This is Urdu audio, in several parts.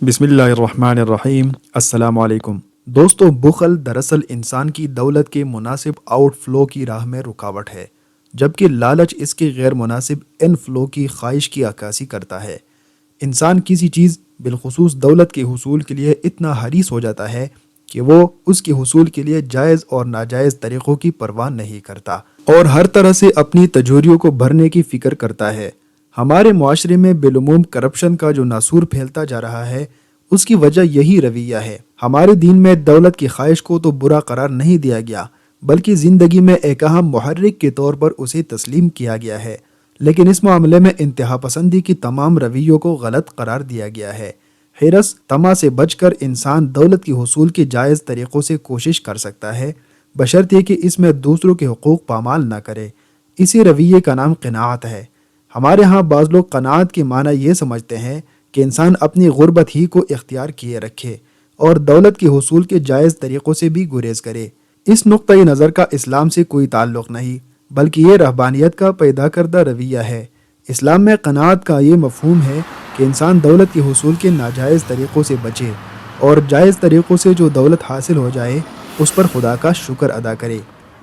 بسم اللہ الرحمن الرحیم۔ السلام علیکم دوستو، بخل دراصل انسان کی دولت کے مناسب آؤٹ فلو کی راہ میں رکاوٹ ہے، جبکہ لالچ اس کے غیر مناسب ان فلو کی خواہش کی عکاسی کرتا ہے۔ انسان کسی چیز بالخصوص دولت کے حصول کے لیے اتنا حریص ہو جاتا ہے کہ وہ اس کے حصول کے لیے جائز اور ناجائز طریقوں کی پرواہ نہیں کرتا اور ہر طرح سے اپنی تجوریوں کو بھرنے کی فکر کرتا ہے۔ ہمارے معاشرے میں بالعموم کرپشن کا جو ناسور پھیلتا جا رہا ہے، اس کی وجہ یہی رویہ ہے۔ ہمارے دین میں دولت کی خواہش کو تو برا قرار نہیں دیا گیا، بلکہ زندگی میں ایک اہم محرک کے طور پر اسے تسلیم کیا گیا ہے، لیکن اس معاملے میں انتہا پسندی کی تمام رویوں کو غلط قرار دیا گیا ہے۔ حرص طمع سے بچ کر انسان دولت کی حصول کے جائز طریقوں سے کوشش کر سکتا ہے، بشرطیہ کہ اس میں دوسروں کے حقوق پامال نہ کرے۔ اسی رویے کا نام قناعت ہے۔ ہمارے ہاں بعض لوگ قناعت کے معنی یہ سمجھتے ہیں کہ انسان اپنی غربت ہی کو اختیار کیے رکھے اور دولت کے حصول کے جائز طریقوں سے بھی گریز کرے۔ اس نقطۂ نظر کا اسلام سے کوئی تعلق نہیں، بلکہ یہ رہبانیت کا پیدا کردہ رویہ ہے۔ اسلام میں قناعت کا یہ مفہوم ہے کہ انسان دولت کے حصول کے ناجائز طریقوں سے بچے اور جائز طریقوں سے جو دولت حاصل ہو جائے اس پر خدا کا شکر ادا کرے۔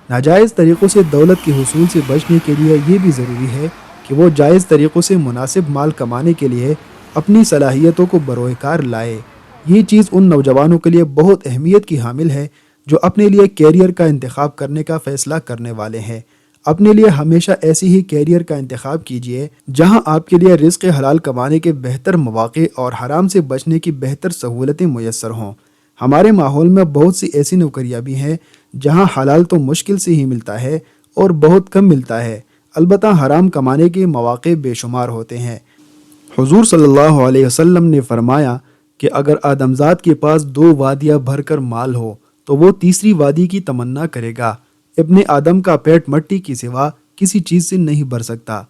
ناجائز طریقوں سے دولت کے حصول سے بچنے کے لیے یہ بھی ضروری ہے کہ وہ جائز طریقوں سے مناسب مال کمانے کے لیے اپنی صلاحیتوں کو بروئے کار لائے۔ یہ چیز ان نوجوانوں کے لیے بہت اہمیت کی حامل ہے جو اپنے لیے کیریئر کا انتخاب کرنے کا فیصلہ کرنے والے ہیں۔ اپنے لیے ہمیشہ ایسی ہی کیریئر کا انتخاب کیجیے جہاں آپ کے لیے رزق حلال کمانے کے بہتر مواقع اور حرام سے بچنے کی بہتر سہولتیں میسر ہوں۔ ہمارے ماحول میں بہت سی ایسی نوکریاں بھی ہیں جہاں حلال تو مشکل سے ہی ملتا ہے اور بہت کم ملتا ہے، البتہ حرام کمانے کے مواقع بے شمار ہوتے ہیں۔ حضور صلی اللہ علیہ وسلم نے فرمایا کہ اگر آدمزاد کے پاس 2 وادیاں بھر کر مال ہو تو وہ تیسری وادی کی تمنا کرے گا۔ ابن آدم کا پیٹ مٹی کی سوا کسی چیز سے نہیں بھر سکتا۔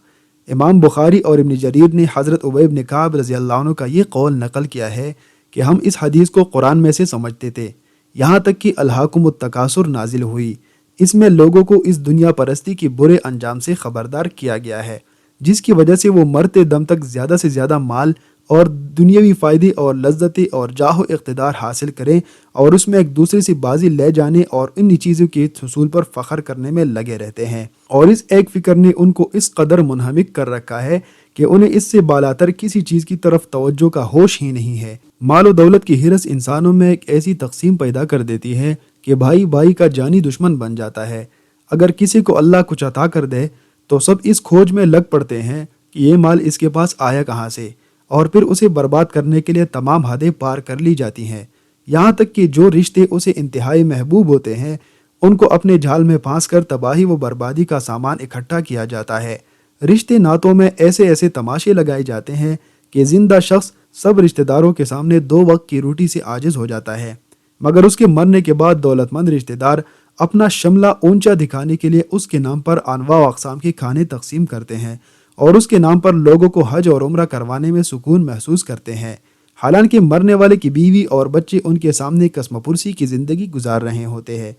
امام بخاری اور ابن جریر نے حضرت ابی بن کعب رضی اللہ عنہ کا یہ قول نقل کیا ہے کہ ہم اس حدیث کو قرآن میں سے سمجھتے تھے، یہاں تک کہ الہاکم التکاثر نازل ہوئی۔ اس میں لوگوں کو اس دنیا پرستی کے برے انجام سے خبردار کیا گیا ہے، جس کی وجہ سے وہ مرتے دم تک زیادہ سے زیادہ مال اور دنیاوی فائدے اور لذتیں اور جاہ و اقتدار حاصل کریں اور اس میں ایک دوسرے سے بازی لے جانے اور ان چیزوں کے حصول پر فخر کرنے میں لگے رہتے ہیں، اور اس ایک فکر نے ان کو اس قدر منہمک کر رکھا ہے کہ انہیں اس سے بالاتر کسی چیز کی طرف توجہ کا ہوش ہی نہیں ہے۔ مال و دولت کی حرص انسانوں میں ایک ایسی تقسیم پیدا کر دیتی ہے کہ بھائی بھائی کا جانی دشمن بن جاتا ہے۔ اگر کسی کو اللہ کچھ عطا کر دے تو سب اس کھوج میں لگ پڑتے ہیں کہ یہ مال اس کے پاس آیا کہاں سے، اور پھر اسے برباد کرنے کے لیے تمام حدیں پار کر لی جاتی ہیں، یہاں تک کہ جو رشتے اسے انتہائی محبوب ہوتے ہیں ان کو اپنے جال میں پھانس کر تباہی و بربادی کا سامان اکٹھا کیا جاتا ہے۔ رشتے ناتوں میں ایسے ایسے تماشے لگائے جاتے ہیں کہ زندہ شخص سب رشتہ داروں کے سامنے 2 وقت کی روٹی سے عاجز ہو جاتا ہے، مگر اس کے مرنے کے بعد دولت مند رشتہ دار اپنا شملہ اونچا دکھانے کے لیے اس کے نام پر انواع و اقسام کے کھانے تقسیم کرتے ہیں اور اس کے نام پر لوگوں کو حج اور عمرہ کروانے میں سکون محسوس کرتے ہیں، حالانکہ مرنے والے کی بیوی اور بچے ان کے سامنے قسم پرسی کی زندگی گزار رہے ہوتے ہیں۔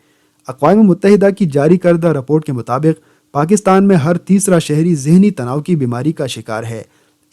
اقوام متحدہ کی جاری کردہ رپورٹ کے مطابق پاکستان میں ہر تیسرا شہری ذہنی تناؤ کی بیماری کا شکار ہے۔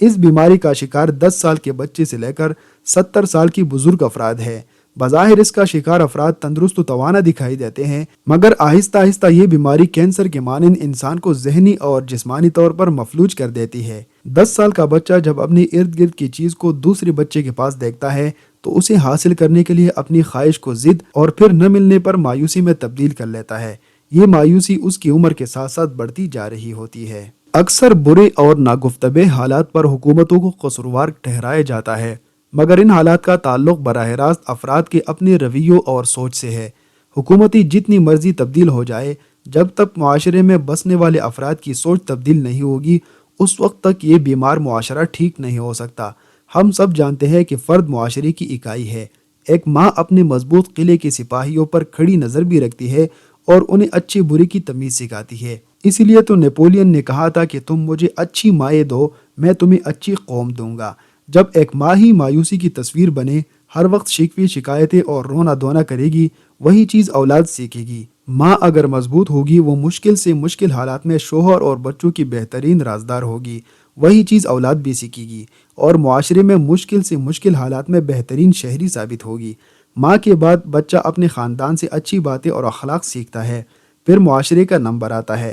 اس بیماری کا شکار 10 سال کے بچے سے لے کر 70 سال کی بزرگ افراد ہے۔ بظاہر اس کا شکار افراد تندرست و توانا دکھائی دیتے ہیں، مگر آہستہ آہستہ یہ بیماری کینسر کے مانند انسان کو ذہنی اور جسمانی طور پر مفلوج کر دیتی ہے۔ 10 سال کا بچہ جب اپنے ارد گرد کی چیز کو دوسرے بچے کے پاس دیکھتا ہے تو اسے حاصل کرنے کے لیے اپنی خواہش کو ضد اور پھر نہ ملنے پر مایوسی میں تبدیل کر لیتا ہے۔ یہ مایوسی اس کی عمر کے ساتھ ساتھ بڑھتی جا رہی ہوتی ہے۔ اکثر برے اور ناگفتبے حالات پر حکومتوں کو قصوروار ٹھہرایا جاتا ہے، مگر ان حالات کا تعلق براہ راست افراد کے اپنے رویوں اور سوچ سے ہے۔ حکومتی جتنی مرضی تبدیل ہو جائے، جب تک معاشرے میں بسنے والے افراد کی سوچ تبدیل نہیں ہوگی اس وقت تک یہ بیمار معاشرہ ٹھیک نہیں ہو سکتا۔ ہم سب جانتے ہیں کہ فرد معاشرے کی اکائی ہے۔ ایک ماں اپنے مضبوط قلعے کے سپاہیوں پر کھڑی نظر بھی رکھتی ہے اور انہیں اچھی بری کی تمیز سکھاتی ہے۔ اسی لیے تو نیپولین نے کہا تھا کہ تم مجھے اچھی مائیں دو، میں تمہیں اچھی قوم دوں گا۔ جب ایک ماں ہی مایوسی کی تصویر بنے، ہر وقت شکوے شکایتیں اور رونا دھونا کرے گی، وہی چیز اولاد سیکھے گی۔ ماں اگر مضبوط ہوگی، وہ مشکل سے مشکل حالات میں شوہر اور بچوں کی بہترین رازدار ہوگی، وہی چیز اولاد بھی سیکھے گی۔ اور معاشرے میں مشکل سے مشکل حالات میں بہترین شہری ثابت ہوگی۔ ماں کے بعد بچہ اپنے خاندان سے اچھی باتیں اور اخلاق سیکھتا ہے، پھر معاشرے کا نمبر آتا ہے۔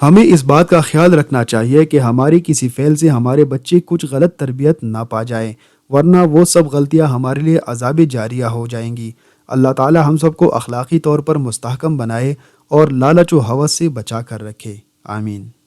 ہمیں اس بات کا خیال رکھنا چاہیے کہ ہماری کسی فعل سے ہمارے بچے کچھ غلط تربیت نہ پا جائیں، ورنہ وہ سب غلطیاں ہمارے لیے عذاب جاریہ ہو جائیں گی۔ اللہ تعالی ہم سب کو اخلاقی طور پر مستحکم بنائے اور لالچ و ہوس سے بچا کر رکھے، آمین۔